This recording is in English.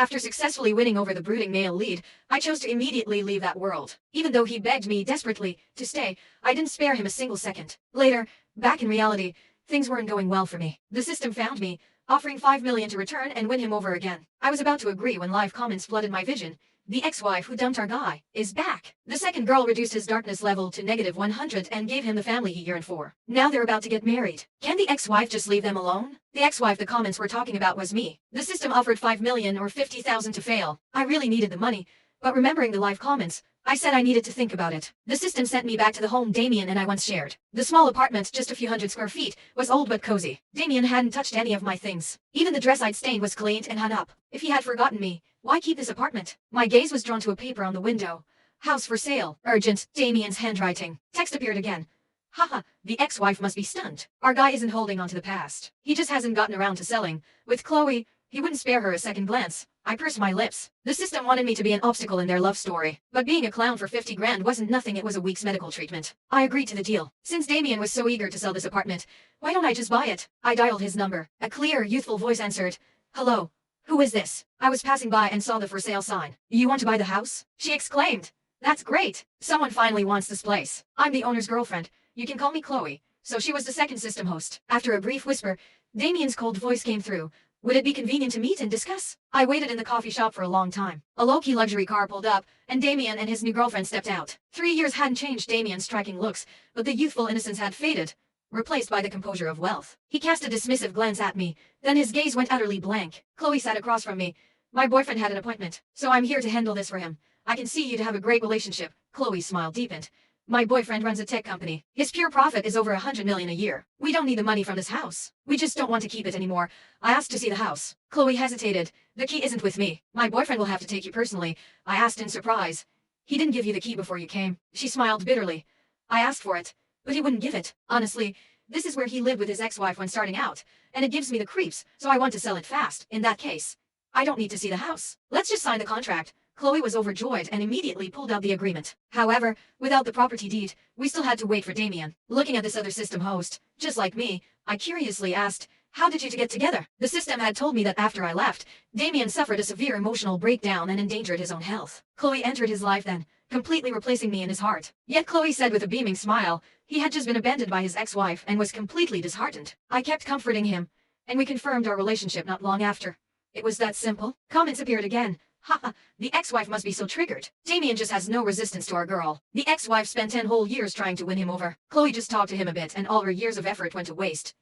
After successfully winning over the brooding male lead, I chose to immediately leave that world. Even though he begged me desperately to stay, I didn't spare him a single second. Later, back in reality, things weren't going well for me. The system found me, offering 5 million to return and win him over again. I was about to agree when live comments flooded my vision. The ex-wife who dumped our guy is back. The second girl reduced his darkness level to -100 and gave him the family he yearned for. Now they're about to get married. Can the ex-wife just leave them alone? The ex-wife the comments were talking about was me. The system offered 5 million or 50,000 to fail. I really needed the money, but remembering the live comments, I said I needed to think about it. The system sent me back to the home Damien and I once shared. The small apartment, just a few hundred square feet, was old but cozy. Damien hadn't touched any of my things. Even the dress I'd stained was cleaned and hung up. If he had forgotten me, why keep this apartment? My gaze was drawn to a paper on the window. House for sale. Urgent. Damien's handwriting. Text appeared again. Haha, the ex-wife must be stunned. Our guy isn't holding on to the past. He just hasn't gotten around to selling. With Chloe, he wouldn't spare her a second glance. I pursed my lips. The system wanted me to be an obstacle in their love story. But being a clown for 50 grand wasn't nothing, it was a week's medical treatment. I agreed to the deal. Since Damien was so eager to sell this apartment, why don't I just buy it? I dialed his number. A clear, youthful voice answered. Hello. Who is this? I was passing by and saw the for sale sign. You want to buy the house? She exclaimed. That's great. Someone finally wants this place. I'm the owner's girlfriend. You can call me Chloe. So she was the second system host. After a brief whisper, Damien's cold voice came through. Would it be convenient to meet and discuss? I waited in the coffee shop for a long time. A low-key luxury car pulled up, and Damien and his new girlfriend stepped out. 3 years hadn't changed Damien's striking looks, but the youthful innocence had faded, replaced by the composure of wealth. He cast a dismissive glance at me, then his gaze went utterly blank. Chloe sat across from me. My boyfriend had an appointment, so I'm here to handle this for him. I can see you to have a great relationship. Chloe's smile deepened. My boyfriend runs a tech company. His pure profit is over 100 million a year. We don't need the money from this house. We just don't want to keep it anymore. I asked to see the house. Chloe hesitated. The key isn't with me. My boyfriend will have to take you personally. I asked in surprise. He didn't give you the key before you came. She smiled bitterly. I asked for it, but he wouldn't give it. Honestly, this is where he lived with his ex-wife when starting out, and it gives me the creeps, so I want to sell it fast. In that case, I don't need to see the house. Let's just sign the contract. Chloe was overjoyed and immediately pulled out the agreement. However, without the property deed, we still had to wait for Damien. Looking at this other system host, just like me, I curiously asked, how did you two get together? The system had told me that after I left, Damien suffered a severe emotional breakdown and endangered his own health. Chloe entered his life then, completely replacing me in his heart. Yet Chloe said with a beaming smile, he had just been abandoned by his ex-wife and was completely disheartened. I kept comforting him, and we confirmed our relationship not long after. It was that simple. Comments appeared again. Haha, the ex-wife must be so triggered. Damien just has no resistance to our girl. The ex-wife spent 10 whole years trying to win him over. Chloe just talked to him a bit and all her years of effort went to waste.